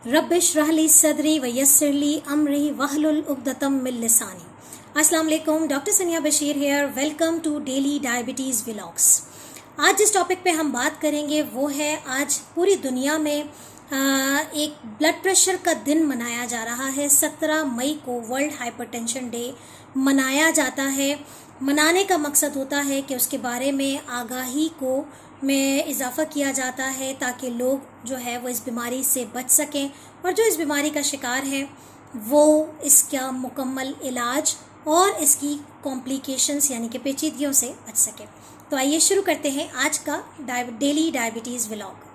रब्बिश रहली सदरी वयस्सिरली अमरी वहलुल उक़दतम मिन लिसानी। अस्सलाम वालेकुम, doctor Sania Bashir here. Welcome to daily diabetes vlogs. आज जिस टॉपिक पे हम बात करेंगे वो है, आज पूरी दुनिया में एक ब्लड प्रेशर का दिन मनाया जा रहा है। 17 मई को वर्ल्ड हाइपरटेंशन डे मनाया जाता है। मनाने का मकसद होता है कि उसके बारे में आगाही को में इजाफा किया जाता है ताकि लोग जो है वो इस बीमारी से बच सकें और जो इस बीमारी का शिकार है वो इसका मुकम्मल इलाज और इसकी कॉम्प्लिकेशंस यानी कि पेचीदगियों से बच सकें। तो आइए शुरू करते हैं आज का डेली डायबिटीज़ व्लॉग।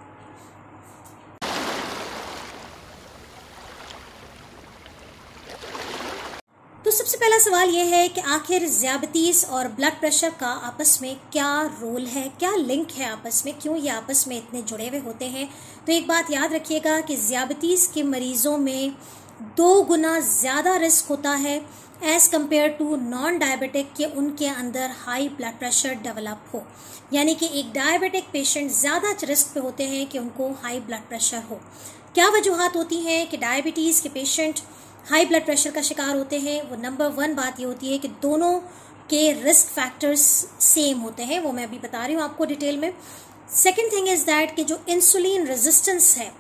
तो सबसे पहला सवाल यह है कि आखिर ज़ियाबतीस और ब्लड प्रेशर का आपस में क्या रोल है, क्या लिंक है आपस में, क्यों ये आपस में इतने जुड़े हुए होते हैं। तो एक बात याद रखिएगा कि ज़ियाबतीस के मरीज़ों में 2 गुना ज़्यादा रिस्क होता है as compare to non diabetic कि उनके अंदर हाई ब्लड प्रेशर डेवलप हो। यानी कि एक डायबिटिक पेशेंट ज़्यादा रिस्क पे होते हैं कि उनको हाई ब्लड प्रेशर हो। क्या वजूहात होती हैं कि डायबिटीज़ के पेशेंट हाई ब्लड प्रेशर का शिकार होते हैं? वो नंबर 1 बात ये होती है कि दोनों के रिस्क फैक्टर्स सेम होते हैं। वो मैं अभी बता रही हूँ आपको डिटेल में। सेकेंड थिंग इज़ दैट कि जो इंसुलिन रेजिस्टेंस है,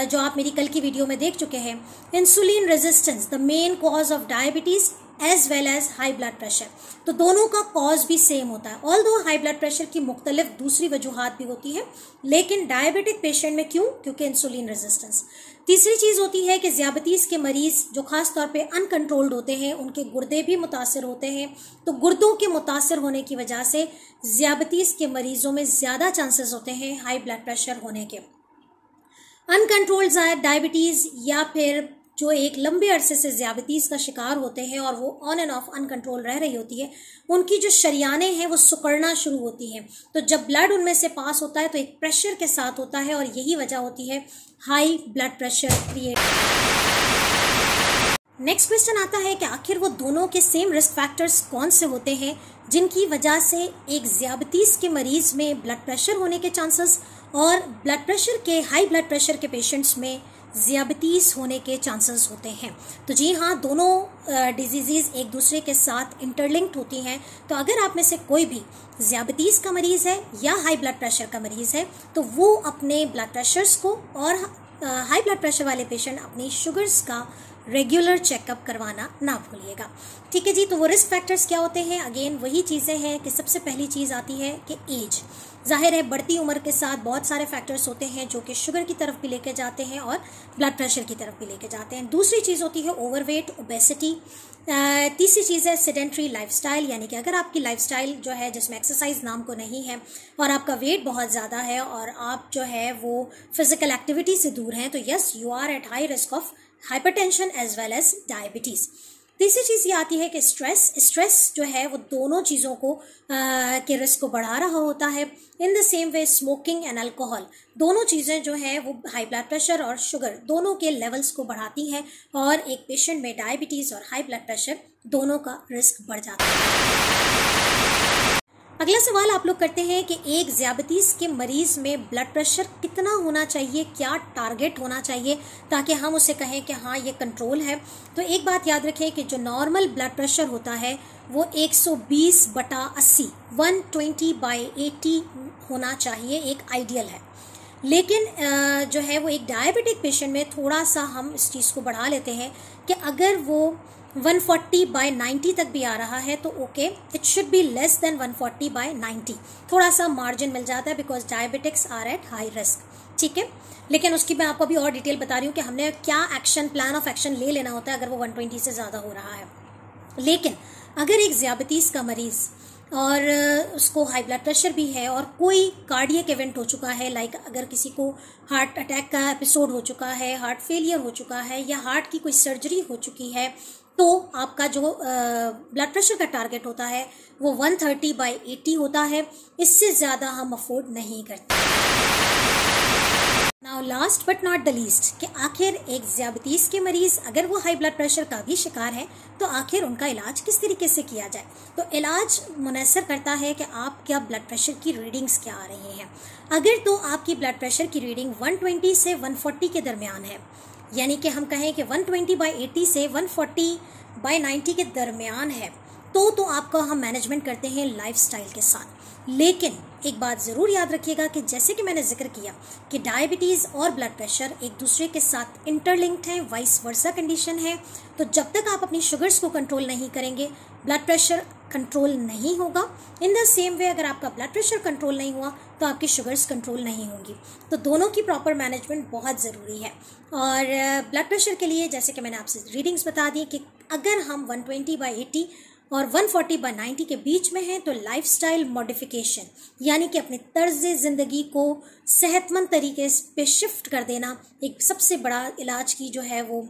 जो आप मेरी कल की वीडियो में देख चुके हैं, insulin resistance the main cause of diabetes as well as high blood pressure. तो दोनों का कॉज भी सेम होता है। ऑल्दो हाई ब्लड प्रेशर की मुख्तलिफ दूसरी वजूहात भी होती है, लेकिन डायबिटिक पेशेंट में क्यों? क्योंकि इंसुलिन रेजिस्टेंस। तीसरी चीज़ होती है कि ज़ियाबतीस के मरीज़ जो खास तौर पे अनकंट्रोल्ड होते हैं, उनके गुर्दे भी मुतासर होते हैं। तो गुर्दों के मुतासर होने की वजह से ज़ियाबतीस के मरीज़ों में ज़्यादा चांसेस होते हैं हाई ब्लड प्रेशर होने के। अनकंट्रोल्ड डायबिटीज़ या फिर जो एक लंबे अरसे से ज़ियाबतीस का शिकार होते हैं और वो ऑन एंड ऑफ अनकंट्रोल रह रही होती है, उनकी जो शरियानें हैं वो सिकुड़ना शुरू होती हैं। तो जब ब्लड उनमें से पास होता है तो एक प्रेशर के साथ होता है और यही वजह होती है high blood pressure create. Next question आता है कि आखिर वो दोनों के सेम रिस्क फैक्टर्स कौन से होते हैं जिनकी वजह से एक ज़ियाबतीस के मरीज में ब्लड प्रेशर होने के चांसेस और ब्लड प्रेशर के हाई ब्लड प्रेशर के पेशेंट्स में ज़ियाबतीस होने के चांसेस होते हैं। तो जी हाँ, दोनों डिजीज़ एक दूसरे के साथ इंटरलिंक्ड होती हैं। तो अगर आप में से कोई भी ज़ियाबतीस का मरीज़ है या हाई ब्लड प्रेशर का मरीज़ है तो वो अपने ब्लड प्रेशर्स को और हाई ब्लड प्रेशर वाले पेशेंट अपनी शुगर्स का रेगुलर चेकअप करवाना ना भूलिएगा। ठीक है जी। तो वो रिस्क फैक्टर्स क्या होते हैं? अगेन वही चीज़ें हैं कि सबसे पहली चीज़ आती है कि एज। जाहिर है बढ़ती उम्र के साथ बहुत सारे फैक्टर्स होते हैं जो कि शुगर की तरफ भी लेके जाते हैं और ब्लड प्रेशर की तरफ भी लेके जाते हैं। दूसरी चीज़ होती है ओवरवेट, ओबेसिटी। तीसरी चीज़ है सेडेंट्री लाइफस्टाइल, यानी कि अगर आपकी लाइफस्टाइल जो है जिसमें एक्सरसाइज नाम को नहीं है और आपका वेट बहुत ज़्यादा है और आप जो है वो फिजिकल एक्टिविटी से दूर हैं, तो yes, you are at high risk of hypertension as well as diabetes. तीसरी चीज़ ये आती है कि स्ट्रेस जो है वो दोनों चीज़ों को के रिस्क को बढ़ा रहा होता है। In the same way smoking and alcohol, दोनों चीज़ें जो है वो हाई ब्लड प्रेशर और शुगर दोनों के लेवल्स को बढ़ाती हैं और एक पेशेंट में डायबिटीज़ और हाई ब्लड प्रेशर दोनों का रिस्क बढ़ जाता है। अगला सवाल आप लोग करते हैं कि एक ज़ियाबतीस के मरीज़ में ब्लड प्रेशर कितना होना चाहिए, क्या टारगेट होना चाहिए ताकि हम उसे कहें कि हाँ ये कंट्रोल है। तो एक बात याद रखें कि जो नॉर्मल ब्लड प्रेशर होता है वो 120/80 120/80 होना चाहिए, एक आइडियल है। लेकिन जो है वो एक डायबिटिक पेशेंट में थोड़ा सा हम इस चीज़ को बढ़ा लेते हैं कि अगर वो 140/90 तक भी आ रहा है तो okay, it should be less than 140/90। थोड़ा सा मार्जिन मिल जाता है because diabetics are at high risk. ठीक है, लेकिन उसकी मैं आपको अभी और डिटेल बता रही हूँ कि हमने क्या एक्शन, प्लान ऑफ एक्शन ले लेना होता है अगर वो 120 से ज़्यादा हो रहा है। लेकिन अगर एक ज़ियाबतीस का मरीज़ और उसको हाई ब्लड प्रेशर भी है और कोई कार्डियक इवेंट हो चुका है, लाइक अगर किसी को हार्ट अटैक का एपिसोड हो चुका है, हार्ट फेलियर हो चुका है या हार्ट की कोई सर्जरी हो चुकी है, तो आपका जो ब्लड प्रेशर का टारगेट होता है वो 130/80 होता है। इससे ज़्यादा हम अफोर्ड नहीं करते। Now last but not the least कि आखिर एक ज़ियाबतीस के मरीज अगर वो हाई ब्लड प्रेशर का भी शिकार है तो आखिर उनका इलाज किस तरीके से किया जाए। तो इलाज मुनहसर करता है कि आपका ब्लड प्रेशर की रीडिंग्स क्या आ रही हैं। अगर तो आपकी ब्लड प्रेशर की रीडिंग 120 से 140 के दरमियान है, यानी कि हम कहें कि 120/80 से 140/90 के दरमियान है, तो आपका हम मैनेजमेंट करते हैं लाइफस्टाइल के साथ। लेकिन एक बात ज़रूर याद रखिएगा कि जैसे कि मैंने जिक्र किया कि डायबिटीज़ और ब्लड प्रेशर एक दूसरे के साथ इंटरलिंक्ड हैं, वाइस वर्सा कंडीशन है। तो जब तक आप अपनी शुगर्स को कंट्रोल नहीं करेंगे, ब्लड प्रेशर कंट्रोल नहीं होगा। इन द सेम वे अगर आपका ब्लड प्रेशर कंट्रोल नहीं हुआ तो आपकी शुगर्स कंट्रोल नहीं होंगी। तो दोनों की प्रॉपर मैनेजमेंट बहुत ज़रूरी है। और ब्लड प्रेशर के लिए जैसे कि मैंने आपसे रीडिंग्स बता दी कि अगर हम 120/80 और 140/90 के बीच में है तो लाइफस्टाइल मॉडिफिकेशन यानी कि अपने तर्ज ज़िंदगी को सेहतमंद तरीके पे शिफ्ट कर देना एक सबसे बड़ा इलाज की जो है वो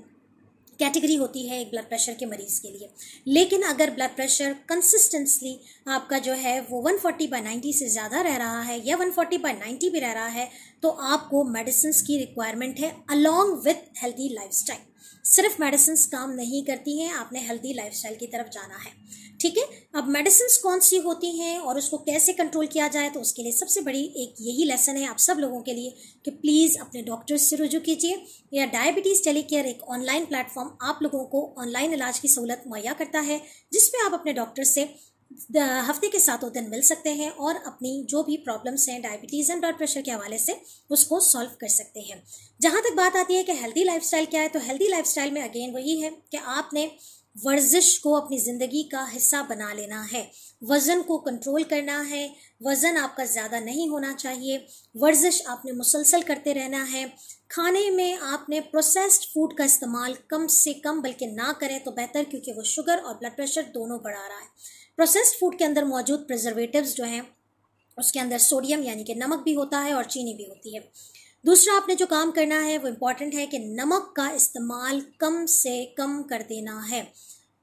कैटेगरी होती है एक ब्लड प्रेशर के मरीज़ के लिए। लेकिन अगर ब्लड प्रेशर कंसिस्टेंटली आपका जो है वो 140/90 से ज़्यादा रह रहा है या 140/90 भी रह रहा है तो आपको मेडिसिन की रिक्वायरमेंट है अलॉन्ग विथ हेल्दी लाइफस्टाइल। सिर्फ मेडिसिन काम नहीं करती हैं, आपने हेल्दी लाइफस्टाइल की तरफ जाना है। ठीक है, अब मेडिसिन कौन सी होती हैं और उसको कैसे कंट्रोल किया जाए, तो उसके लिए सबसे बड़ी एक यही लेसन है आप सब लोगों के लिए कि प्लीज़ अपने डॉक्टर से रुजू कीजिए। या डायबिटीज़ टेलीकेयर एक ऑनलाइन प्लेटफॉर्म आप लोगों को ऑनलाइन इलाज की सहूलत मुहैया करता है, जिसमें आप अपने डॉक्टर से हफ्ते के 7 दिन मिल सकते हैं और अपनी जो भी प्रॉब्लम्स हैं डायबिटीज़ एंड ब्लड प्रेशर के हवाले से उसको सॉल्व कर सकते हैं। जहाँ तक बात आती है कि हेल्दी लाइफस्टाइल क्या है, तो हेल्दी लाइफस्टाइल में अगेन वही है कि आपने वर्जिश को अपनी ज़िंदगी का हिस्सा बना लेना है, वज़न को कंट्रोल करना है, वज़न आपका ज़्यादा नहीं होना चाहिए, वर्जिश आपने मुसलसल करते रहना है। खाने में आपने प्रोसेस्ड फूड का इस्तेमाल कम से कम बल्कि ना करें तो बेहतर, क्योंकि वो शुगर और ब्लड प्रेशर दोनों बढ़ा रहा है। प्रोसेस्ड फूड के अंदर मौजूद प्रिजर्वेटिव्स जो हैं उसके अंदर सोडियम यानी कि नमक भी होता है और चीनी भी होती है। दूसरा आपने जो काम करना है वो इम्पॉर्टेंट है कि नमक का इस्तेमाल कम से कम कर देना है।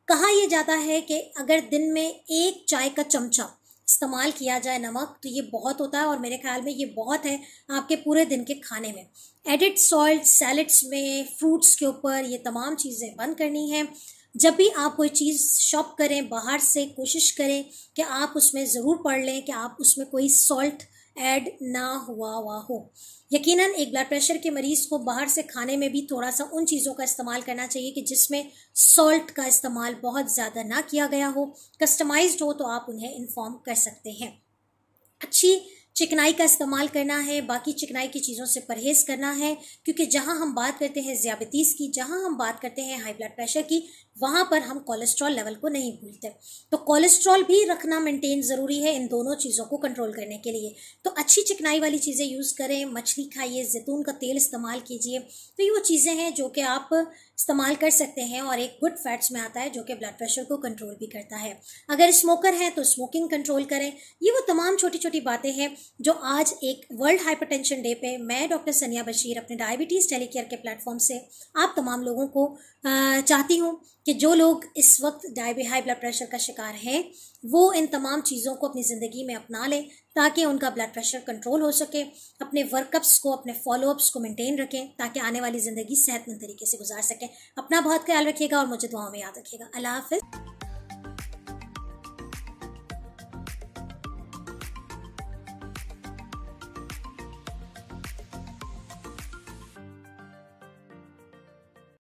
कहा यह जाता है कि अगर दिन में 1 चाय का चमचा इस्तेमाल किया जाए नमक तो ये बहुत होता है, और मेरे ख्याल में ये बहुत है आपके पूरे दिन के खाने में। एडिड सॉल्ट सैलड्स में, फ्रूट्स के ऊपर, ये तमाम चीज़ें बंद करनी है। जब भी आप कोई चीज़ शॉप करें बाहर से, कोशिश करें कि आप उसमें ज़रूर पढ़ लें कि आप उसमें कोई सॉल्ट ऐड ना हुआ हो। यकीनन एक ब्लड प्रेशर के मरीज़ को बाहर से खाने में भी थोड़ा सा उन चीज़ों का इस्तेमाल करना चाहिए कि जिसमें सॉल्ट का इस्तेमाल बहुत ज़्यादा ना किया गया हो, कस्टमाइज्ड हो, तो आप उन्हें इन्फॉर्म कर सकते हैं। अच्छी चिकनाई का इस्तेमाल करना है, बाकी चिकनाई की चीज़ों से परहेज़ करना है, क्योंकि जहां हम बात करते हैं ज़ियाबतीस की, जहां हम बात करते हैं हाई ब्लड प्रेशर की, वहां पर हम कोलेस्ट्रॉल लेवल को नहीं भूलते। तो कोलेस्ट्रॉल भी रखना मेंटेन ज़रूरी है इन दोनों चीज़ों को कंट्रोल करने के लिए। तो अच्छी चिकनाई वाली चीज़ें यूज़ करें, मछली खाइए, जैतून का तेल इस्तेमाल कीजिए। तो ये वो चीज़ें हैं जो कि आप इस्तेमाल कर सकते हैं और एक गुड फैट्स में आता है जो कि ब्लड प्रेशर को कंट्रोल भी करता है। अगर स्मोकर हैं तो स्मोकिंग कंट्रोल करें। ये वो तमाम छोटी छोटी बातें हैं जो आज एक वर्ल्ड हाइपरटेंशन डे पे मैं डॉक्टर सनिया बशीर अपने डायबिटीज़ टेलीकेयर के प्लेटफॉर्म से आप तमाम लोगों को चाहती हूँ कि जो लोग इस वक्त हाई ब्लड प्रेशर का शिकार हैं वो इन तमाम चीज़ों को अपनी ज़िंदगी में अपना लें ताकि उनका ब्लड प्रेशर कंट्रोल हो सके। अपने वर्कअप्स को, अपने फॉलोअप्स को मेंटेन रखें ताकि आने वाली ज़िंदगी सेहतमंद तरीके से गुजार सकें। अपना बहुत ख्याल रखिएगा और मुझे दुआओं में याद रखिएगा। अल्लाह हाफ़िज़।